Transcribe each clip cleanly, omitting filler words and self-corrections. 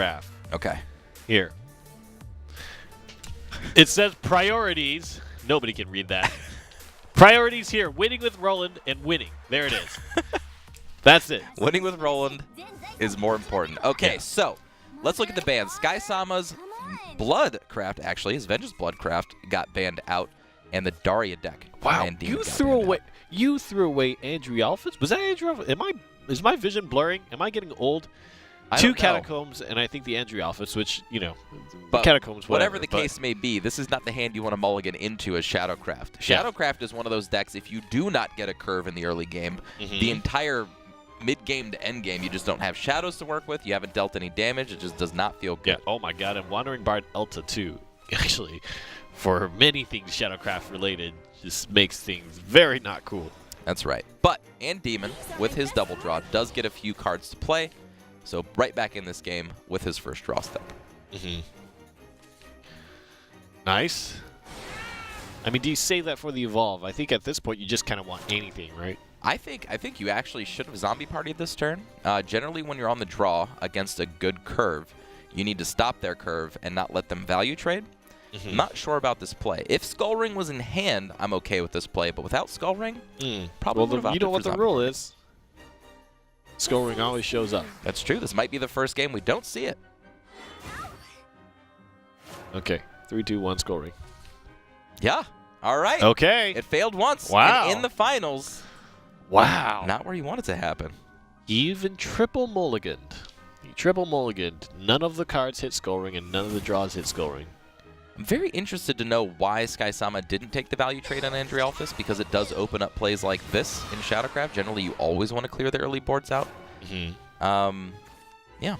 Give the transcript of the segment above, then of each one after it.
graph. Okay. Here. It says priorities. Nobody can read that. Priorities here. Winning with Roland and winning. There it is. That's it. Winning with Roland is more important. Okay, Yeah. so let's look at the bans. Skysama's Bloodcraft, actually, his Vengeance Bloodcraft got banned out, and the Daria deck. Wow, Andeemon you got threw banned away. out. You threw away Andrew Alphas. Was that Andrew Alphas? Is my vision blurring? Am I getting old? I Two don't know. Catacombs, and I think the Andrew Alphas, which the But Catacombs, whatever the but case may be, this is not the hand you want to mulligan into as Shadowcraft. Yeah. Shadowcraft is one of those decks, if you do not get a curve in the early game, the entire mid-game to end-game, you just don't have shadows to work with, you haven't dealt any damage, it just does not feel good. Yeah. Oh my God, and Wandering Bard Elta too. Actually, for many things Shadowcraft related, just makes things very not cool. That's right. But Andeemon, with his double draw, does get a few cards to play, so right back in this game with his first draw step. Nice. I mean, do you save that for the Evolve? I think at this point you just kind of want anything, right? I think you actually should have zombie partied this turn. Generally, when you're on the draw against a good curve, you need to stop their curve and not let them value trade. I'm not sure about this play. If Skull Ring was in hand, I'm okay with this play, but without Skull Ring, probably would have you opted know for what the zombie rule party. is. Skull Ring always shows up. That's true. This might be the first game we don't see it. Okay, 3, 2, 1, Skull Ring. Yeah. All right. Okay. It failed once. Wow. And in the finals, Wow. not where you want it to happen. Even triple mulliganed. He triple mulliganed. None of the cards hit Skull Ring, and none of the draws hit Skull Ring. I'm very interested to know why Skysama didn't take the value trade on Andrew Alphas, because it does open up plays like this in Shadowcraft. Generally, you always want to clear the early boards out. Yeah.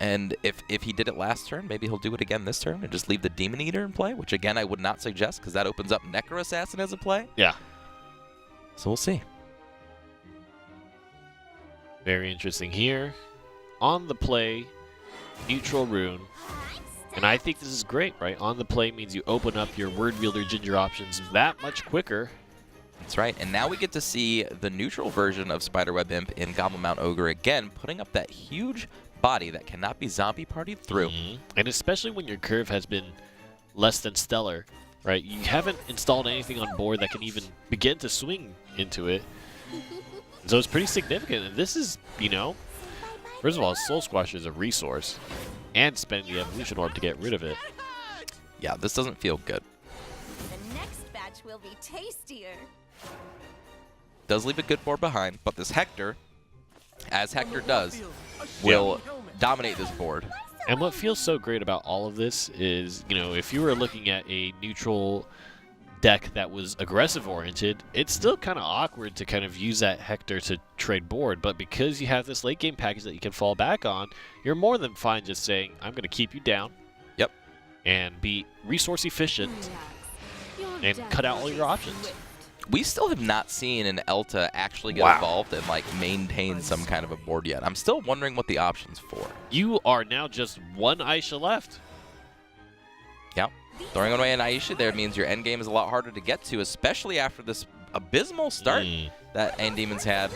And if he did it last turn, maybe he'll do it again this turn and just leave the Demon Eater in play, which, again, I would not suggest because that opens up Necro Assassin as a play. Yeah. So we'll see. Very interesting here. On the play, neutral rune. And I think this is great, right? On the play means you open up your Word Wielder Ginger options that much quicker. That's right. And now we get to see the neutral version of Spiderweb Imp in Goblin Mount Ogre again, putting up that huge body that cannot be zombie partied through. And especially when your curve has been less than stellar, right? You haven't installed anything on board that can even begin to swing into it. So it's pretty significant. And this is, first of all, Soul Squasher is a resource. And spending the Evolution Orb to get rid of it. Yeah, this doesn't feel good. The next batch will be tastier. Does leave a good board behind, but this Hector, as Hector does, will dominate this board. And what feels so great about all of this is, if you were looking at a neutral deck that was aggressive-oriented, it's still kind of awkward to kind of use that Hector to trade board, but because you have this late-game package that you can fall back on, you're more than fine just saying, I'm going to keep you down. Yep. And be resource-efficient and cut out all your options. We still have not seen an Elta actually get involved and maintain some kind of a board yet. I'm still wondering what the option's for. You are now just one Aisha left. Yep. Throwing away an Aisha there means your endgame is a lot harder to get to, especially after this abysmal start that Andeemon's had.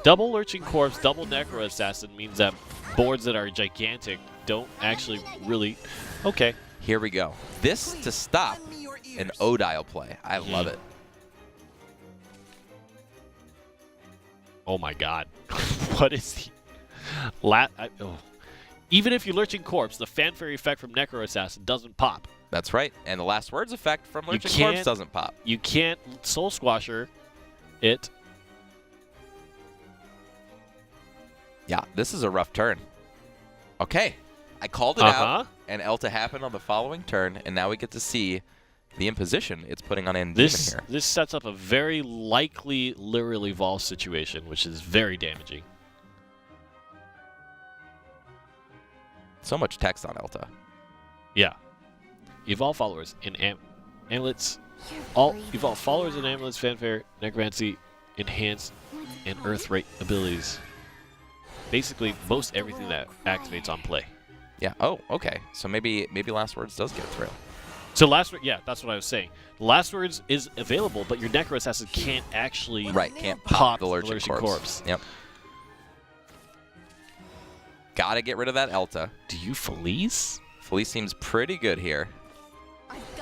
Double Lurching Corpse, double Necro Assassin means that boards that are gigantic don't actually really... Okay. Here we go. This to stop an Odile play. I love it. Oh my God. What is the... Even if you're Lurching Corpse, the Fanfare effect from Necro Assassin doesn't pop. That's right. And the Last Words effect from Lurching Corpse doesn't pop. You can't Soul Squasher it. Yeah, this is a rough turn. Okay. I called it out, and Elta happened on the following turn, and now we get to see the imposition it's putting on Andeemon here. This sets up a very likely Lyrial Evolve situation, which is very damaging. So much text on Elta. Yeah. Evolve followers in amulets. All evolve followers in amulets, fanfare, necromancy, enhance, and earth rate abilities. Basically, most everything that activates on play. Yeah. Oh, okay. So maybe Last Words does get through. So yeah, that's what I was saying. Last Words is available, but your Necro Assassin can't actually can't pop the Lurching Corpse. Yep. Gotta get rid of that Elta. Do you Felice? Felice seems pretty good here.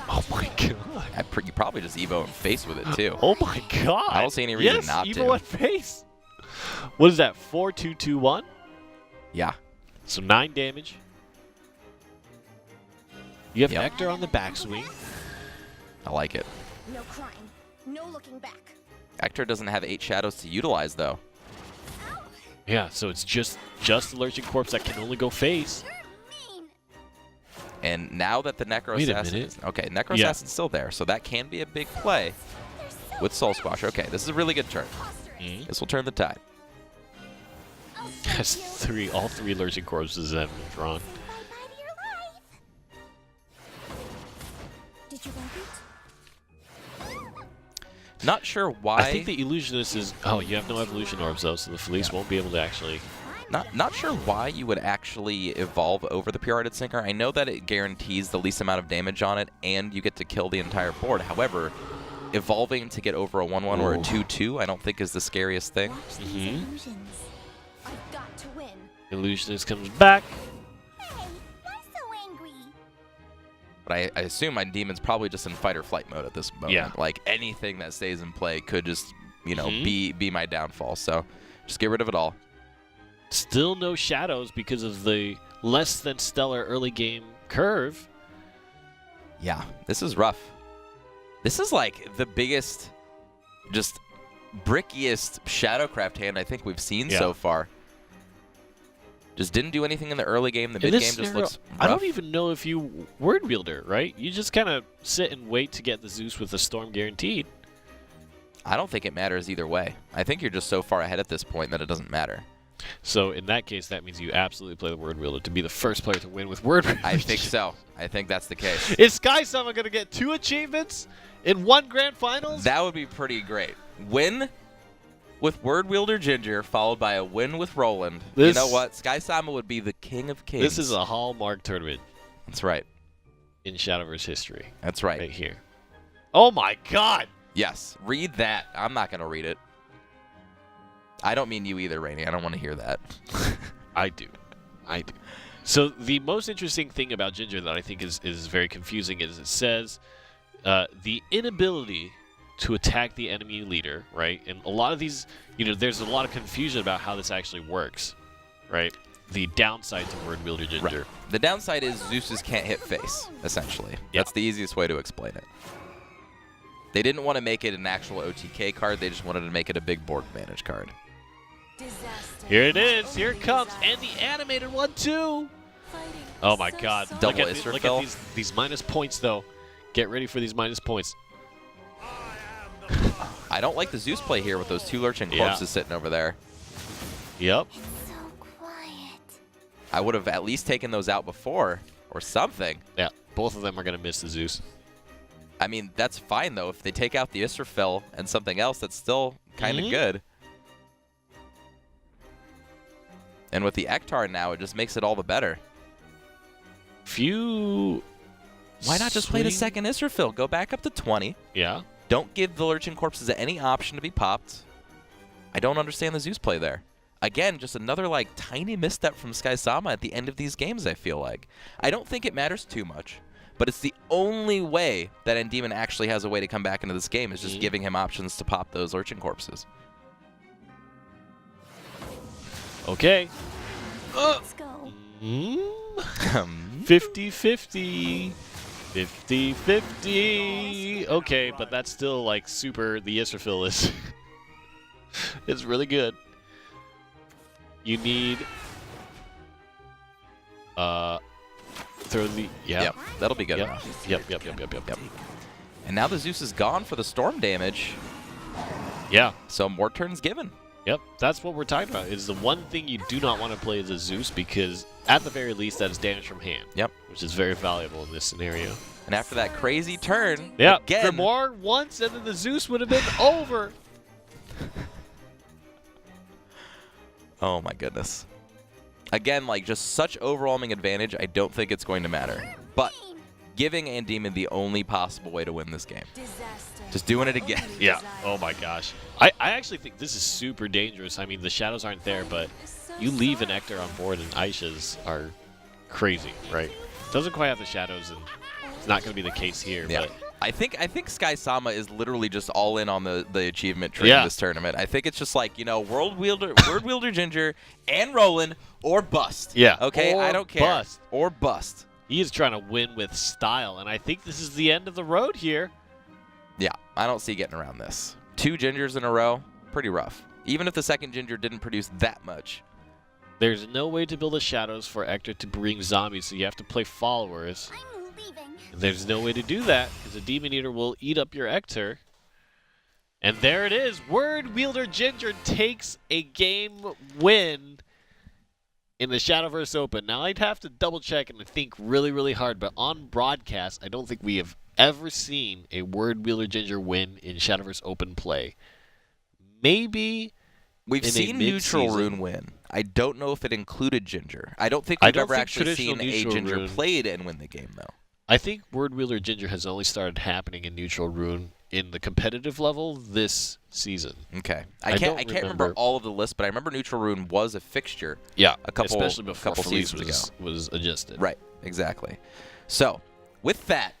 Oh my god. You probably just Evo and face with it too. Oh my god. I don't see any reason yes, not Evo to. and face. What is that? 4-2-2-1? Yeah. So 9 damage. You have Yep. Nectar on the backswing. I like it. No crying. No looking back. Hector doesn't have 8 shadows to utilize though. Yeah, so it's just the Lurching Corpse that can only go face. You're mean. And now that the Necro Wait a Assassin minute. is, okay, Necro Yeah. Assassin's still there, so that can be a big play They're so with Soul Squash. Okay, this is a really good turn. preposterous. This will turn the tide. I'll That's save you. all 3 Lurching Corpses that have been drawn. Say bye-bye to your life. Did you like it? Not sure why. I think the Illusionist is... Oh, you have no Evolution Orbs, though, so the Felice won't be able to actually... Not sure why you would actually evolve over the Pure Hearted Sinker. I know that it guarantees the least amount of damage on it, and you get to kill the entire board. However, evolving to get over a 1-1 or a 2-2, I don't think is the scariest thing. Watch these illusions. I've got to win. Illusionist comes back. Hey, why so angry? But I assume Andeemon's probably just in fight or flight mode at this moment. Yeah. Like anything that stays in play could just, you know, Mhm. be my downfall. So just get rid of it all. Still no shadows because of the less than stellar early game curve. Yeah, this is rough. This is like the biggest, just brickiest Shadowcraft hand I think we've seen Yeah. so far. Just didn't do anything in the early game. The In mid this game just scenario, looks rough. I don't even know if you Word Wielder, right? You just kind of sit and wait to get the Zeus with the Storm guaranteed. I don't think it matters either way. I think you're just so far ahead at this point that it doesn't matter. So in that case, that means you absolutely play the Word Wielder to be the first player to win with Word Wielder. I think so. I think that's the case. Is Skysama going to get 2 achievements in 1 Grand Finals? That would be pretty great. Win with Word Wielder Ginger, followed by a win with Roland. You This- know what? Skysama would be the king of kings. This is a hallmark tournament That's right. in Shadowverse history. That's right. Right here. Oh my god! Yes. Read that. I'm not going to read it. I don't mean you either, Rainey. I don't want to hear that. I do. So the most interesting thing about Ginger that I think is very confusing is it says the inability to attack the enemy leader, right? And a lot of these, there's a lot of confusion about how this actually works, right? The downside to Word Wielder Ginger. Right. The downside is Zeus's can't hit face, essentially. Yeah. That's the easiest way to explain it. They didn't want to make it an actual OTK card. They just wanted to make it a big board advantage card. Disaster. Here it is. Here it comes. And the animated one, too. Fighting Oh my so god. soft. Double look at Israfel. these minus points, though. Get ready for these minus points. I don't like the Zeus play here with those 2 Lurching Yeah. Corpses sitting over there. Yep. So quiet. I would have at least taken those out before or something. Yeah. Both of them are going to miss the Zeus. I mean, that's fine, though. If they take out the Israfel and something else, that's still kind of Mhm. good. And with the Ektar now, it just makes it all the better. Few. Why not just play the swing- second Israfel? Go back up to 20. Yeah. Don't give the Lurching Corpses any option to be popped. I don't understand the Zeus play there. Again, just another like tiny misstep from Skysama at the end of these games, I feel like. I don't think it matters too much, but it's the only way that Andeemon actually has a way to come back into this game is just Mhm. giving him options to pop those Lurching Corpses. Okay. Let's go. 50-50. 50-50. Okay, but that's still like super. The Israfil is it's really good. You need throw the Yep, that'll be good Yep. enough. Yep. And now the Zeus is gone for the storm damage, Yeah. so more turns given. Yep. That's what we're talking about. Is the one thing you do not want to play as a Zeus because at the very least that is damage from hand. Yep. Which is very valuable in this scenario. And after that crazy turn, Yeah. again, Grimoire once and then the Zeus would have been over. oh my goodness. Again, like just such overwhelming advantage, I don't think it's going to matter. But giving Andeemon the only possible way to win this game. Disaster. Just doing it again. Yeah. Oh my gosh. I actually think this is super dangerous. I mean, the shadows aren't there, but you leave an Ector on board and Aishas are crazy, right? Doesn't quite have the shadows, and it's not going to be the case here. Yeah. But I think Skysama is literally just all in on the achievement tree in this tournament. I think it's just like, World Wielder Ginger and Roland or bust. Yeah. Okay, Or I don't care. bust. Or bust. he is trying to win with style, and I think this is the end of the road here. Yeah, I don't see getting around this. 2 Gingers in a row, pretty rough. Even if the second Ginger didn't produce that much. There's no way to build the shadows for Ector to bring zombies, so you have to play followers. I'm leaving. There's no way to do that, because a Demon Eater will eat up your Ector. And there it is. Word Wielder Ginger takes a game win in the Shadowverse Open. Now, I'd have to double check and think really, really hard, but on broadcast, I don't think we have ever seen a Word Wielder Ginger win in Shadowverse Open play. Maybe We've in a seen Neutral mid-season. Rune win. I don't know if it included Ginger. I don't think we've ever think actually seen traditional a Neutral Ginger Rune- played and win the game, though. I think Word Wielder Ginger has only started happening in Neutral Rune in the competitive level this season. Okay. I I don't can't remember remember. all of the list, but I remember Neutral Rune was a fixture. Yeah, A couple- especially before couple Felice seasons was adjusted. Right, exactly. So, with that,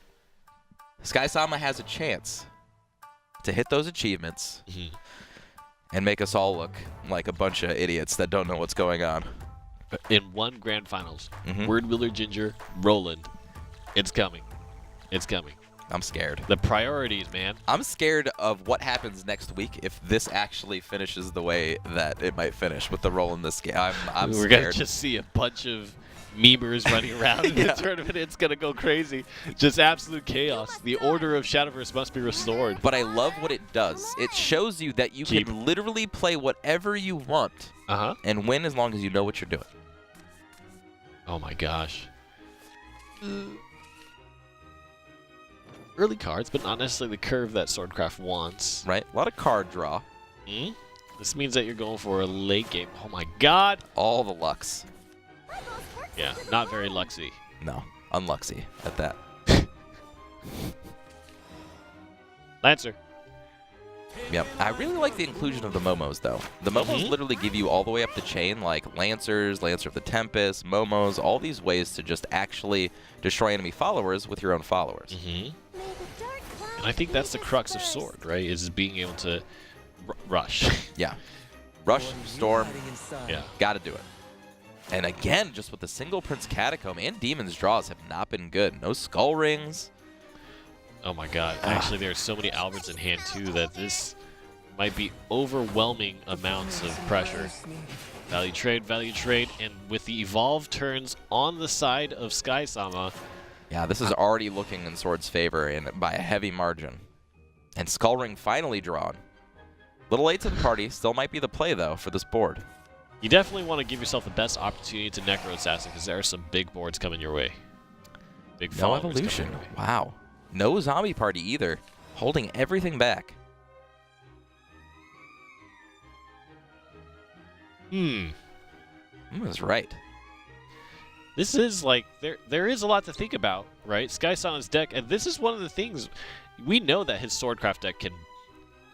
Skysama has a chance to hit those achievements Mhm. and make us all look like a bunch of idiots that don't know what's going on. In one grand finals, Mhm. Word Wielder Ginger, Roland. It's coming. It's coming. I'm scared. The priorities, man. I'm scared of what happens next week if this actually finishes the way that it might finish with the roll in this game. I'm We're going scared. to just see a bunch of memers running around in the Yeah. tournament. It's going to go crazy. Just absolute chaos. The order of Shadowverse must be restored. But I love what it does. It shows you that you Keep. can literally play whatever you want Uh-huh. and win as long as you know what you're doing. Oh my gosh. Early cards, but not necessarily the curve that Swordcraft wants. Right? A lot of card draw. Hmm? This means that you're going for a late game. Oh my god. All the lucks. Yeah, not very luxy. No, unluxy at that. Lancer. Yep. I really like the inclusion of the Momos, though. The Momos Mhm. literally give you all the way up the chain, like Lancers, Lancer of the Tempest, Momos, all these ways to just actually destroy enemy followers with your own followers. Mm-hmm. May the dark clouds And I think that's the be crux of dispersed. Sword, right? Is being able to rush. Yeah. Rush, Storm, Yeah. gotta do it. And again, just with the single Prince Catacomb and Demon's draws have not been good. No Skull Rings. Oh my god. Actually, there are so many Alberts in hand, too, that this might be overwhelming amounts of pressure. Value trade, and with the evolved turns on the side of Skysama, Yeah, this is already looking in Sword's favor and by a heavy margin. And Skull Ring finally drawn. Little late to the party. Still might be the play, though, for this board. you definitely want to give yourself the best opportunity to Necro Assassin, because there are some big boards coming your way. Big No followers coming evolution. your way. Wow. No zombie party either. Holding everything back. That's right. This is like there is a lot to think about, right? Skysama's deck, and this is one of the things we know that his Swordcraft deck can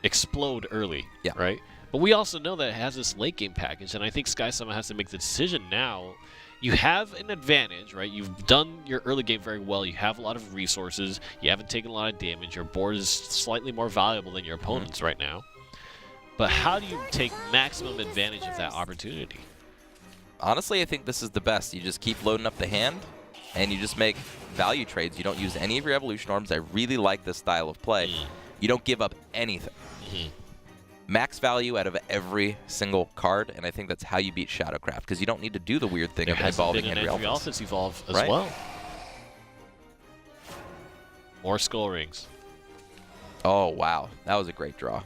explode early, Yeah. right? But we also know that it has this late game package, and I think Skysama has to make the decision now. You have an advantage, right? You've done your early game very well. You have a lot of resources. You haven't taken a lot of damage. Your board is slightly more valuable than your opponent's right now. But how do you take maximum advantage of that opportunity? Honestly, I think this is the best. You just keep loading up the hand, and you just make value trades. You don't use any of your evolution orbs. I really like this style of play. You don't give up anything. Max value out of every single card, and I think that's how you beat Shadowcraft, because you don't need to do the weird thing There of hasn't evolving been an Henry entry Alphys. Alphys evolve as Right. well. More Skull Rings. Oh, wow. That was a great draw.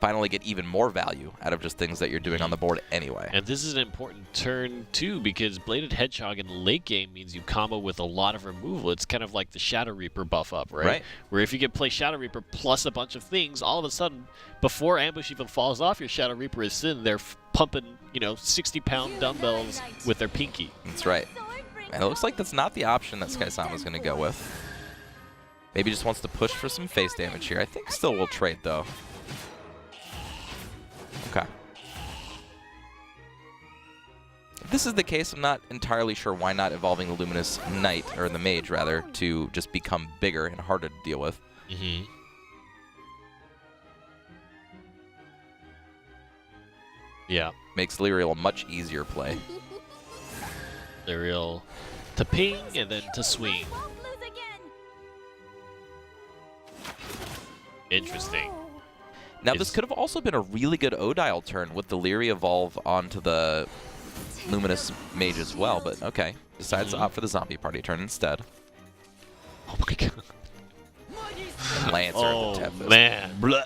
Finally get even more value out of just things that you're doing on the board anyway. And this is an important turn, too, because Bladed Hedgehog in late game means you combo with a lot of removal. It's kind of like the Shadow Reaper buff up, right? Right. Where if you can play Shadow Reaper plus a bunch of things, all of a sudden, before Ambush even falls off, your Shadow Reaper is sitting there pumping, 60-pound dumbbells with their pinky. That's right. And it looks like that's not the option that Skysama's going to go with. Maybe just wants to push for some face damage here. I think still will trade, though. Okay. this is the case, I'm not entirely sure why not evolving the Luminous Knight, or the Mage rather, to just become bigger and harder to deal with. Mm-hmm. Yeah. Makes Lyriel a much easier play. Lyriel to ping and then to swing. Won't lose again. Interesting. Now, this could have also been a really good Odile turn with the Lyria evolve onto the Luminous Mage as well, but okay. Decides to opt for the Zombie Party turn instead. Oh my god. Lancer Oh at the Tempest. man. Blah.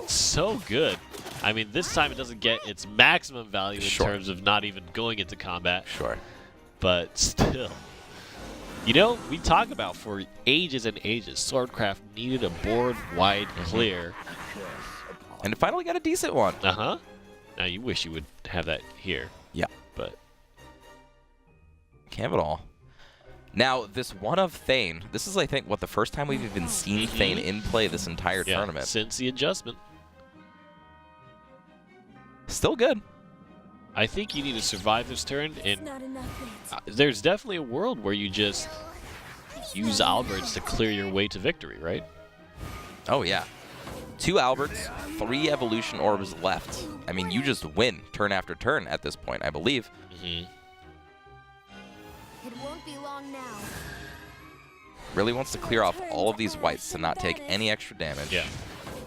So good. I mean, this time it doesn't get its maximum value in Sure. terms of not even going into combat, Sure. but still. You know, we talk about for ages and ages, Swordcraft needed a board-wide clear. And it finally got a decent one. Uh-huh. Now, you wish you would have that here. Yeah. But Can't have it all. Now, this one of Thane, this is, I think, what the first time we've even seen Thane in play this entire yeah, tournament. since the adjustment, Still good. I think you need to survive this turn, It's and not enough yet. there's definitely a world where you just use Alberts to clear your way to victory, right? Oh, yeah. 2 Alberts, 3 Evolution Orbs left. I mean, you just win turn after turn at this point, I believe. Mm-hmm. It won't be long now. Really wants to clear off all of these whites to not take any extra damage. Yeah.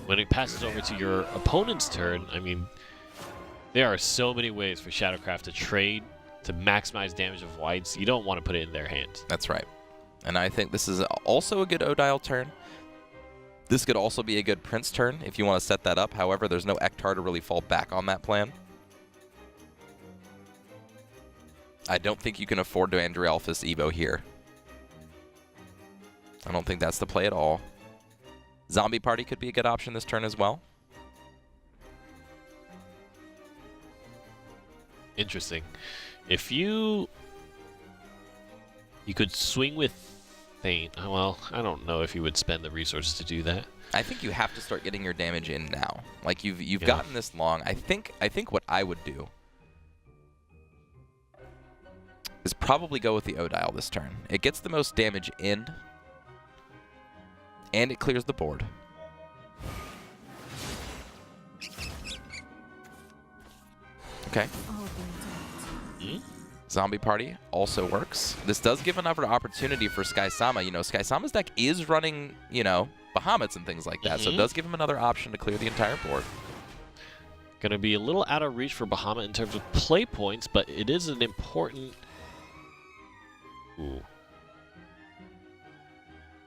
When it passes over to your opponent's turn, I mean, there are so many ways for Shadowcraft to trade to maximize damage of whites. You don't want to put it in their hands. That's right. And I think this is also a good Odile turn. This could also be a good Prince turn if you want to set that up. However, there's no Ektar to really fall back on that plan. I don't think you can afford to Andrialphus Evo here. I don't think that's the play at all. Zombie Party could be a good option this turn as well. Interesting. If you could swing with Thane. Well, I don't know if you would spend the resources to do that. I think you have to start getting your damage in now. Like you've Yeah. gotten this long. I think what I would do is probably go with the Odile this turn. It gets the most damage in, and it clears the board. Okay. Hmm? Zombie Party also works. This does give another opportunity for Skysama. You know, Skysama's deck is running, you know, Bahamut's and things like that, so it does give him another option to clear the entire board. Going to be a little out of reach for Bahamut in terms of play points, but it is an important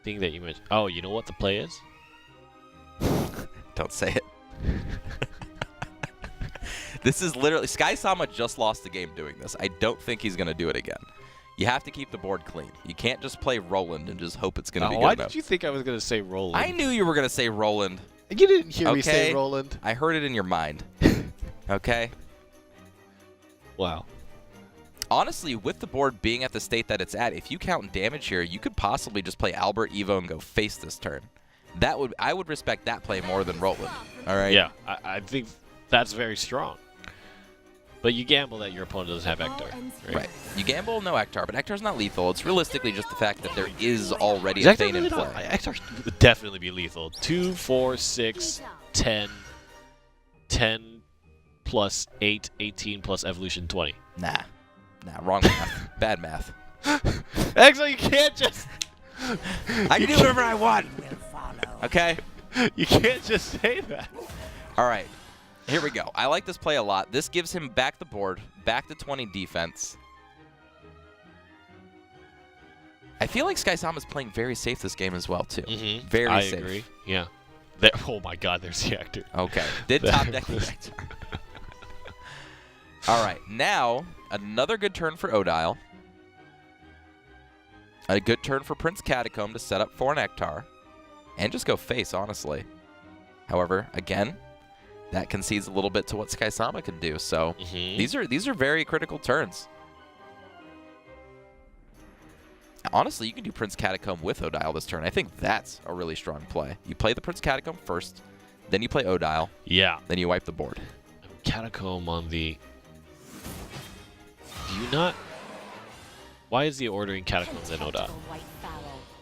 thing that you mentioned. Oh, you know what the play is? Don't say it. This is literally... Skysama just lost the game doing this. I don't think he's going to do it again. You have to keep the board clean. You can't just play Roland and just hope it's going to be good Why enough. did you think I was going to say Roland? I knew you were going to say Roland. You didn't hear me say Okay. Roland. I heard it in your mind. Okay? Wow. Honestly, with the board being at the state that it's at, if you count damage here, you could possibly just play Albert Evo and go face this turn. I would respect that play more than Roland. All right? Yeah, I think that's very strong. But you gamble that your opponent doesn't have Ektar. Right. You gamble, no Ektar, but Ektar's not lethal. It's realistically just the fact that there is already Is a Ektar Thane in really play. not? Ektar would definitely be lethal. 2, 4, 6, 10, 10 plus 8, 18 plus evolution 20. Nah, wrong math. Bad math. Actually, you can't just... I can do whatever I want. Okay? You can't just say that. All right. Here we go. I like this play a lot. This gives him back the board, back to 20 defense. I feel like Skysama's playing very safe this game as well, too. Mm-hmm. Very I safe. agree. Yeah. Oh my god, there's the actor. Okay. Did top deck the Ektar. All right. Now, another good turn for Odile. A good turn for Prince Catacomb to set up for an Ektar. And just go face, honestly. However, again, that concedes a little bit to what Skysama can do. So these are very critical turns. Honestly, you can do Prince Catacomb with Odile this turn. I think that's a really strong play. You play the Prince Catacomb first, then you play Odile, Yeah. then you wipe the board. Catacomb on the... do you not? Why is he ordering Catacombs and Oda?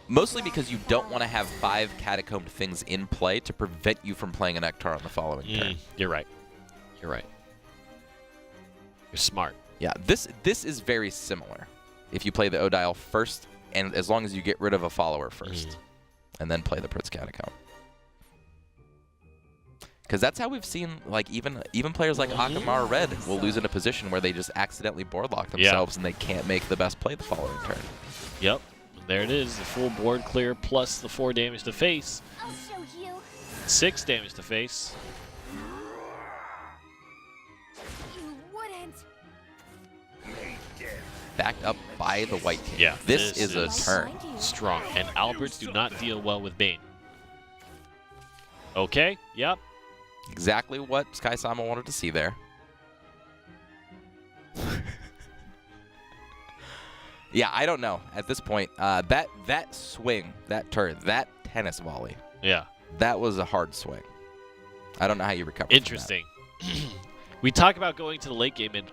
Mostly because you don't want to have 5 catacombed things in play to prevent you from playing a Nectar on the following turn. You're right. You're right. You're smart. Yeah, this is very similar. If you play the Odile first, and as long as you get rid of a follower first, and then play the Prince Catacomb. Because that's how we've seen, like, even players like Akamara Red will lose in a position where they just accidentally board lock themselves and they can't make the best play the following turn. Yep. There it is. The full board clear plus the 4 damage to face. I'll show you. 6 damage to face. You wouldn't. Backed up by the White King. Yeah. This is a turn. Strong. And Alberts do not deal well with Bane. Okay. Yep. Exactly what Skysama wanted to see there. Yeah, I don't know. At this point, that swing, that turn, that tennis volley, Yeah. that was a hard swing. I don't know how you recover from that. Interesting. We talk about going to the late game, and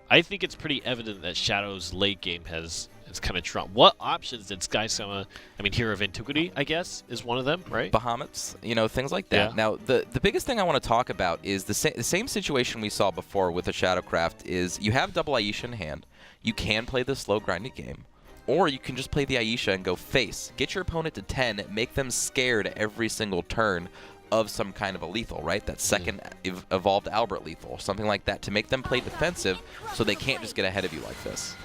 I think it's pretty evident that Shadow's late game has kind of trumped. What options did Skysama? I mean, Hero of Antiquity, I guess, is one of them, right? Bahamut's, you know, things like that. Yeah. Now, the biggest thing I want to talk about is the same situation we saw before with the Shadowcraft is you have double Aisha in hand. You can play the slow grinded game, or you can just play the Aisha and go face. Get your opponent to 10, make them scared every single turn of some kind of a lethal, right? That second evolved Albert lethal, something like that, to make them play defensive so they can't just get ahead of you like this.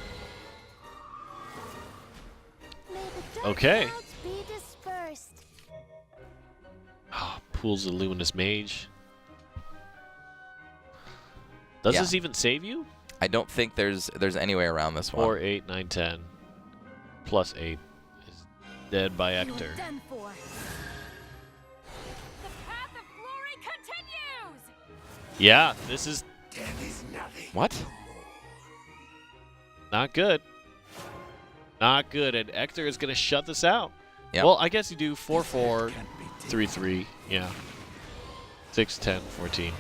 Okay. Be dispersed. Pools the Luminous Mage. Does Yeah. this even save you? I don't think there's any way around this one. 4, 8, 9, 10. Plus 8 is dead by You are Ector. done for. The path of glory continues. Yeah, this is What? not good. Not good, and Ector is going to shut this out. Yep. Well, I guess you do 4, 4, 3, 3. Yeah. 6, 10, 14.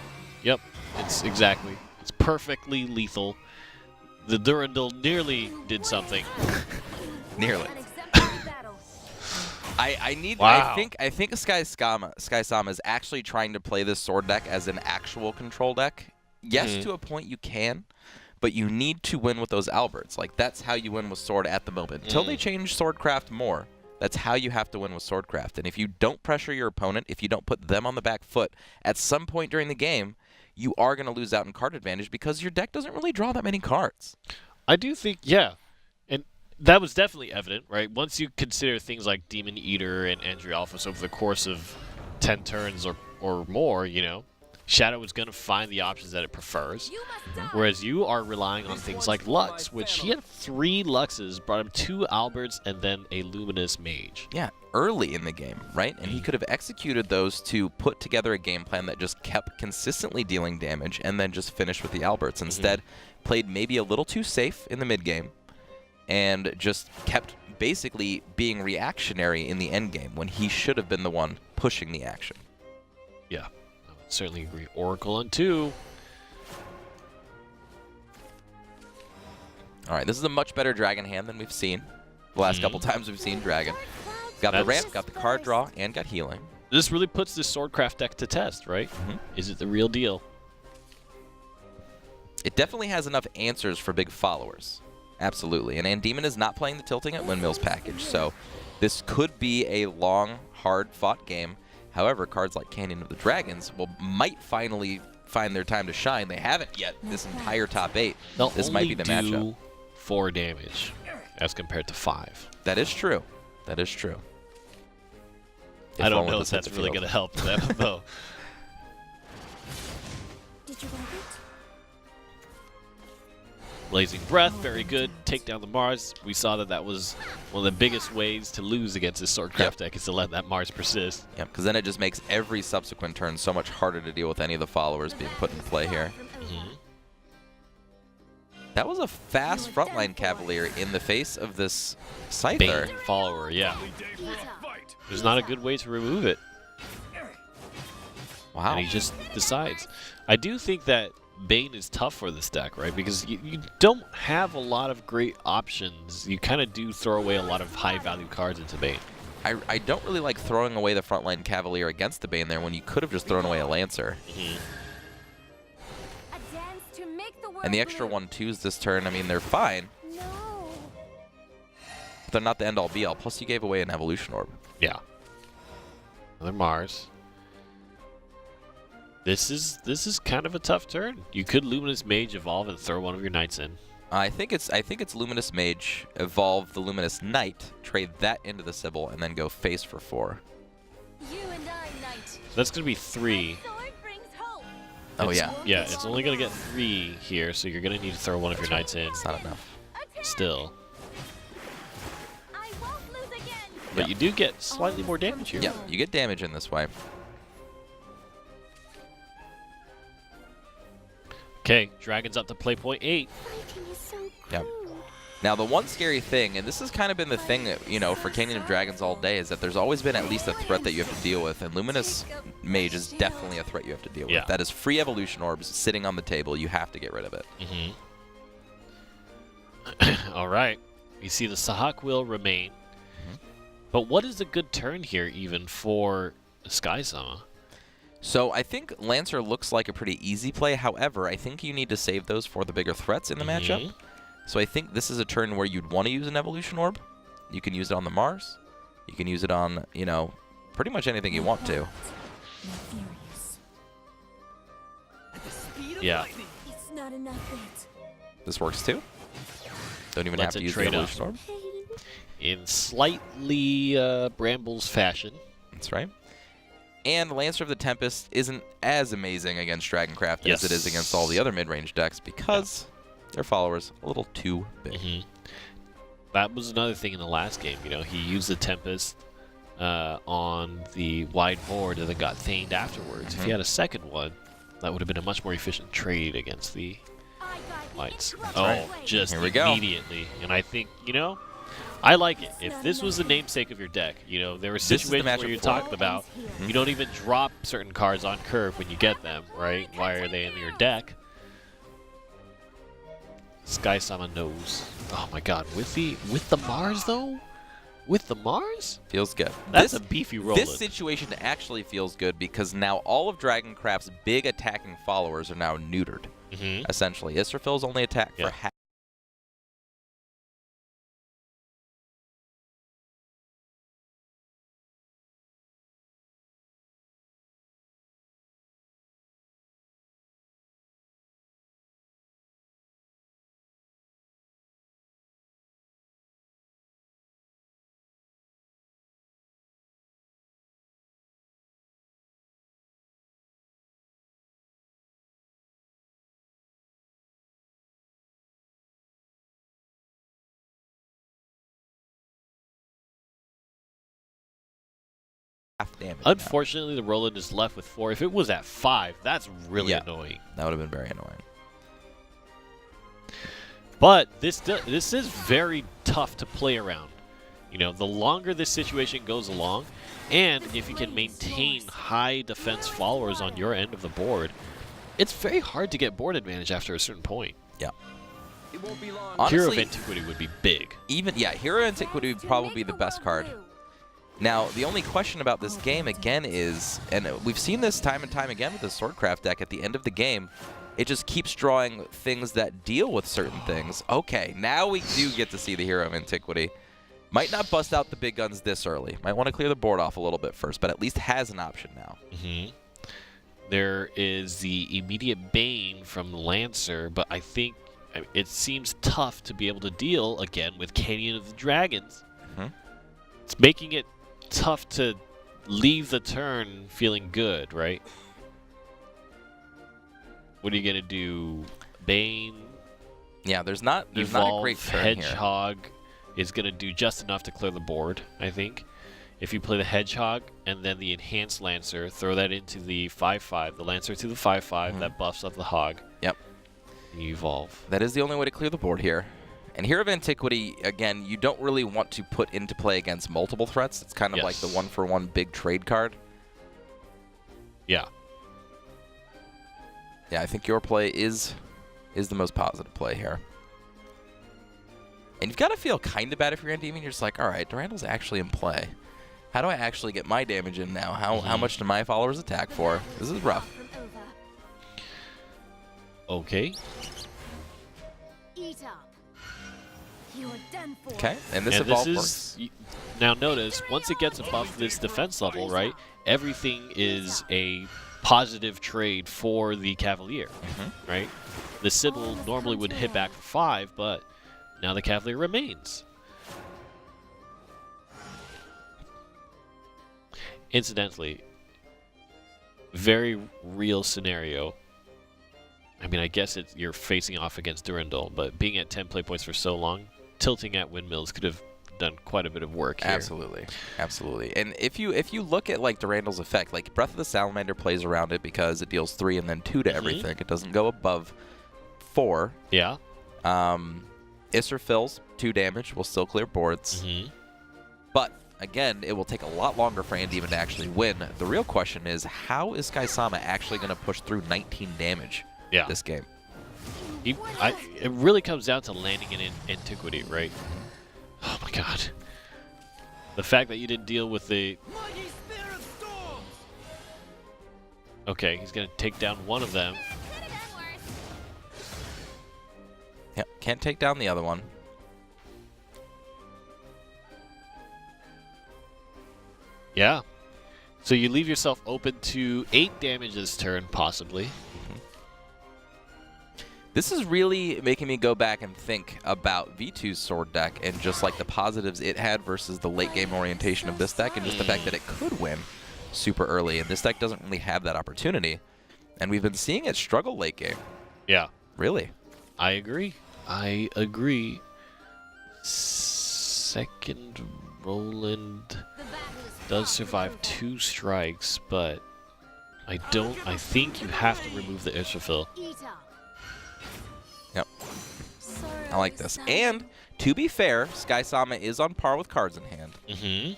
Yep, it's exactly. It's perfectly lethal. The Durandal nearly did something. Nearly. An exemplary battle. Wow. I think Skysama is actually trying to play this sword deck as an actual control deck. Yes, to a point you can, but you need to win with those Alberts. Like, that's how you win with sword at the moment. Until they change Swordcraft more, that's how you have to win with Swordcraft. And if you don't pressure your opponent, if you don't put them on the back foot, at some point during the game, you are going to lose out in card advantage because your deck doesn't really draw that many cards. I do think, yeah. And that was definitely evident, right? Once you consider things like Demon Eater and Andrialphus over the course of 10 turns or more, you know, Shadow is going to find the options that it prefers. You must die. Whereas you are relying on things like Lux, which he had 3 Luxes, brought him 2 Alberts, and then a Luminous Mage. Yeah, early in the game, right? And he could have executed those to put together a game plan that just kept consistently dealing damage and then just finished with the Alberts. Instead, played maybe a little too safe in the mid game and just kept basically being reactionary in the end game when he should have been the one pushing the action. Yeah, I would certainly agree. Oracle on 2. All right, this is a much better Dragon hand than we've seen the last couple times we've seen Dragon. Got the That's- ramp, got the card draw, and got healing. This really puts this Swordcraft deck to test, right? Is it the real deal? It definitely has enough answers for big followers. Absolutely. And Andeemon is not playing the Tilting at Windmills package, so this could be a long, hard-fought game. However, cards like Canyon of the Dragons might finally find their time to shine. They haven't yet this entire top 8. They'll This only might be the do matchup. 4 damage as compared to 5. That is true. That is true. I don't one know with if the that's set really field. going to help them, though. Did you like it? Blazing Breath, very good. Take down the Mars. We saw that was one of the biggest ways to lose against this Swordcraft deck is to let that Mars persist. Yeah, because then it just makes every subsequent turn so much harder to deal with any of the followers being put into play here. That was a fast frontline Cavalier in the face of this Scyther. Bane follower, yeah. Heat up. There's not a good way to remove it. Wow. And he just decides. I do think that Bane is tough for this deck, right? Because you don't have a lot of great options. You kind of do throw away a lot of high-value cards into Bane. I don't really like throwing away the frontline Cavalier against the Bane there when you could have just thrown away a Lancer. And the extra 1/2s this turn, I mean, they're fine. No. But they're not the end-all be-all. Plus, you gave away an Evolution Orb. Yeah. Another Mars. This is kind of a tough turn. You could Luminous Mage evolve and throw one of your Knights in. I think it's Luminous Mage, evolve the Luminous Knight, trade that into the Sybil, and then go face for 4. You and I, Knight. So that's going to be 3. Sword brings hope. Oh, yeah. Yeah, it's only going to get 3 here, so you're going to need to throw one of your Knights in. It's not enough. Attack. Still. I won't lose again. But you do get slightly more damage here. Yeah, you get damage in this way. Okay, Dragon's up to play point 8. Fighting is so Yep. cruel. Now, the one scary thing, and this has kind of been the thing that, you know, for Canyon of Dragons all day, is that there's always been at least a threat that you have to deal with, and Luminous Mage is definitely a threat you have to deal with. Yeah. That is free Evolution Orbs sitting on the table. You have to get rid of it. All right. You see the Sahak will remain. But what is a good turn here even for Skysama? So I think Lancer looks like a pretty easy play. However, I think you need to save those for the bigger threats in the matchup. So I think this is a turn where you'd want to use an Evolution Orb. You can use it on the Mars. You can use it on, you know, pretty much anything you want to. Yeah. It's not enough yet. This works too. Don't even Let's have to use the trade Evolution up. Orb. In slightly Brambles fashion. That's right. And Lancer of the Tempest isn't as amazing against Dragoncraft as it is against all the other mid-range decks because their followers a little too big. That was another thing in the last game. You know, he used the Tempest on the wide board and then got Thaned afterwards. If he had a second one, that would have been a much more efficient trade against the Lights. Just Here we go. immediately. And I think, you know, I like it. If this was the namesake of your deck, you know, there were This is the situations where matchup you're for it. talking about you don't even drop certain cards on curve when you get them, right? Why are they in your deck? Skysama knows. Oh my god, with the Mars though? With the Mars? Feels good. That's a beefy roll. This situation actually feels good because now all of Dragoncraft's big attacking followers are now neutered. Essentially, Israfil's only attack for half. Damage Unfortunately, the Roland is left with 4. If it was at 5, that's really annoying. That would have been very annoying. But this is very tough to play around. You know, the longer this situation goes along, and if you can maintain high defense followers on your end of the board, it's very hard to get board advantage after a certain point. Yeah. Hero of Honestly, Antiquity would be big. Hero of Antiquity would probably be the best card. Now, the only question about this game, again, is, and we've seen this time and time again with the Swordcraft deck, at the end of the game, it just keeps drawing things that deal with certain things. Okay, now we do get to see the Hero of Antiquity. Might not bust out the big guns this early. Might want to clear the board off a little bit first, but at least has an option now. There is the immediate Bane from Lancer, but I think it seems tough to be able to deal, again, with Canyon of the Dragons. It's making it tough to leave the turn feeling good, right? What are you gonna do? Bane? Yeah, there's not a great turn Hedgehog is gonna do just enough to clear the board, I think. If you play the Hedgehog and then the Enhanced Lancer, throw that into the 5/5, the Lancer to the 5/5, that buffs up the Hog. Yep. And you evolve. That is the only way to clear the board here. And Hero of Antiquity, again, you don't really want to put into play against multiple threats. It's kind of like the one-for-one big trade card. Yeah. Yeah, I think your play is the most positive play here. And you've got to feel kind of bad if you're Andeemon. You're just like, all right, Durandal's actually in play. How do I actually get my damage in now? How much do my followers attack for? This is rough. Okay. Eat up. You're done for. Okay, and this And evolve this works. is now notice once it gets above this defense level, right? Everything is a positive trade for the Cavalier, right? The Sybil normally would hit back for 5, but now the Cavalier remains. Incidentally, very real scenario. I mean, I guess you're facing off against Durandal, but being at 10 play points for so long, tilting at windmills could have done quite a bit of work here. Absolutely, absolutely. And if you look at like Durandal's effect, like Breath of the Salamander plays around it because it deals 3 and then 2 to everything. It doesn't go above 4. Yeah. Isser fills 2 damage, will still clear boards. But again, it will take a lot longer for Andeemon to actually win. The real question is, how is Skysama actually going to push through 19 damage this game? It really comes down to landing in Antiquity, right? Oh my god. The fact that you didn't deal with the... Okay, he's going to take down one of them. Yep, can't take down the other one. Yeah. So you leave yourself open to 8 damage this turn, possibly. This is really making me go back and think about V2's sword deck and just like the positives it had versus the late game orientation of this deck, and just the fact that it could win super early, and this deck doesn't really have that opportunity. And we've been seeing it struggle late game. Yeah. Really. I agree. I agree. Second Roland does survive 2 strikes, but I think you have to remove the Israfil. Yep. I like this. And to be fair, Skysama is on par with cards in hand.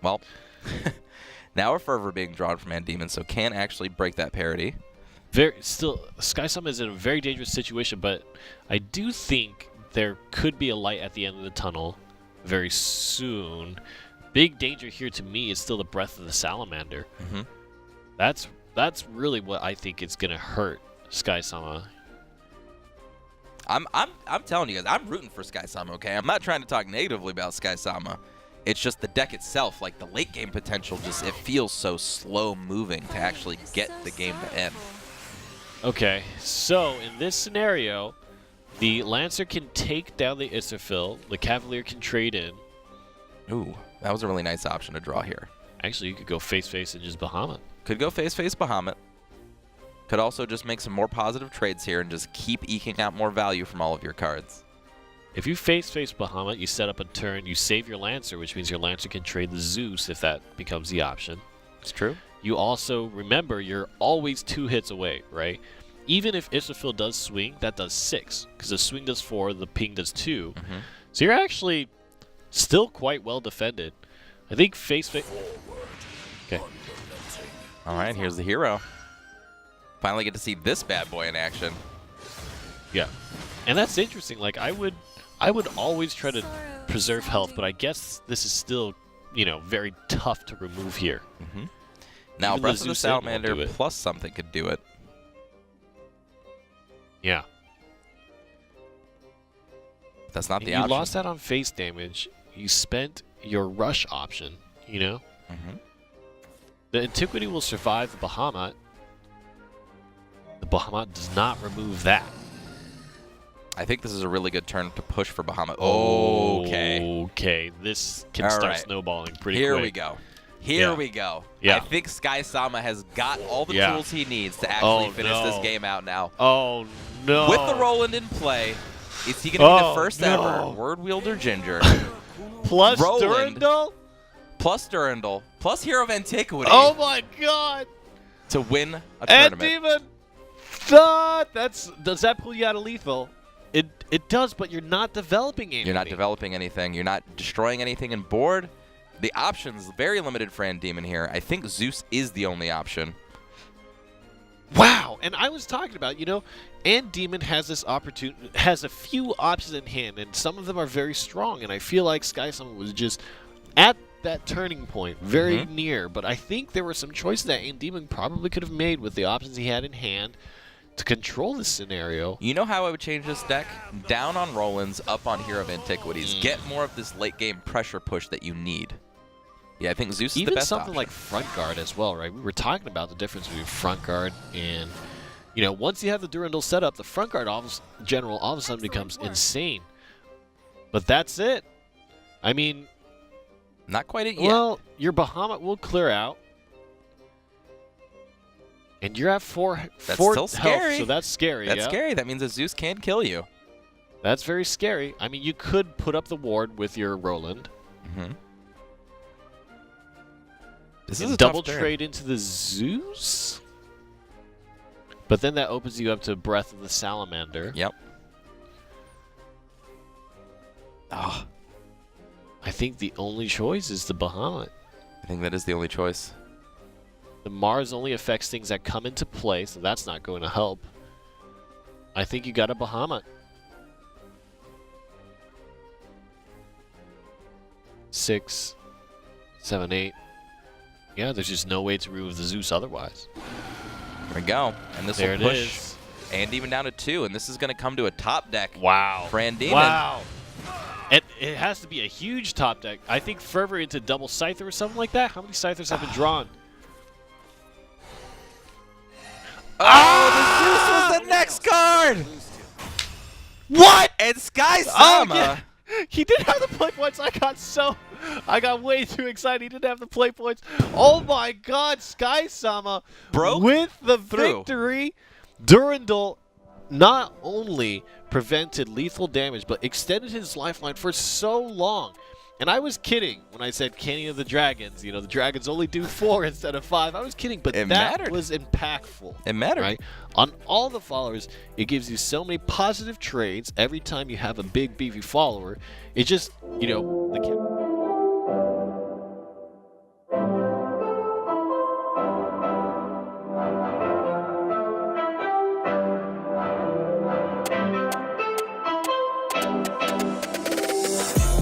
Well, now a Fervor being drawn from Andeemon, so can actually break that parity. Skysama is in a very dangerous situation, but I do think there could be a light at the end of the tunnel very soon. Big danger here to me is still the Breath of the Salamander. That's really what I think is going to hurt Skysama. I'm telling you guys, I'm rooting for Skysama, okay? I'm not trying to talk negatively about Skysama. It's just the deck itself, like the late game potential, just it feels so slow moving to actually get the game to end. Okay, so in this scenario, the Lancer can take down the Israfil, the Cavalier can trade in. Ooh, that was a really nice option to draw here. Actually, you could go face-face and just Bahamut. Could go face-face Bahamut. Could also just make some more positive trades here and just keep eking out more value from all of your cards. If you face-face Bahamut, you set up a turn, you save your Lancer, which means your Lancer can trade the Zeus if that becomes the option. It's true. You also, remember, you're always 2 hits away, right? Even if Israfil does swing, that does 6, because the swing does 4, the ping does 2. So you're actually still quite well defended. I think face-face... Okay. All right, here's the hero. Finally get to see this bad boy in action. Yeah. And that's interesting. Like, I would always try to preserve health, but I guess this is still, very tough to remove here. Now, Even Breath of the Zeus Egg won't do Salamander it. plus something could do it. Yeah. That's not And the you option. lost that on face damage. You spent your rush option, The Antiquity will survive the Bahamut. The Bahamut does not remove that. I think this is a really good turn to push for Bahamut. Okay. Okay, this can All start right. snowballing pretty Here quick. we go. Here we go. Yeah. I think Skysama has got all the Yeah. tools he needs to actually finish this no. game out now. Oh, no. With the Roland in play, is he going to be the first no. ever Word Wielder Ginger? Plus Roland. Durandal? Plus Durandal, plus Hero of Antiquity Oh, my God. to win a tournament. Andeemon. Does that pull you out of lethal? It does, but you're not developing anything. You're not developing anything. You're not destroying anything in board. The options very limited for Andeemon here. I think Zeus is the only option. Wow. Wow, and I was talking about, Andeemon has this opportunity, has a few options in hand, and some of them are very strong, and I feel like Skysama was just at that turning point, very near, but I think there were some choices that Andeemon probably could have made with the options he had in hand to control this scenario. You know how I would change this deck? Down on Roland's, up on Hero of Antiquities. Get more of this late game pressure push that you need. Yeah, I think Zeus is the best Even something option. like front guard as well, right? We were talking about the difference between front guard and, once you have the Durandal set up, the front guard general all of a sudden becomes insane. But that's it. I mean, not quite it yet. well, your Bahamut will clear out. And you're at four still health, scary. so that's scary. That's yeah. scary. That means that Zeus can kill you. That's very scary. I mean, you could put up the ward with your Roland. This and is a double tough turn. trade into the Zeus. But then that opens you up to Breath of the Salamander. Yep. Oh, I think the only choice is the Bahamut. I think that is the only choice. The Mars only affects things that come into play, so that's not going to help. I think you got a Bahamut. 6, 7, 8. Yeah, there's just no way to remove the Zeus otherwise. There we go. And this There will it push is. Andeemon down to 2, and this is going to come to a top deck Wow. for Andeemon. Wow. It has to be a huge top deck. I think Fervor into double Scyther or something like that. How many Scythers have been drawn? Oh, the Zeus was the next card! What? And Skysama! yeah. He didn't have the play points. I got way too excited. He didn't have the play points. Oh my God, Skysama Broke with the through. victory. Durandal not only prevented lethal damage, but extended his lifeline for so long. And I was kidding when I said Canyon of the Dragons. The Dragons only do 4 instead of 5. I was kidding, but It that mattered. was impactful. It mattered. Right? On all the followers, it gives you so many positive trades every time you have a big, beefy follower. It just,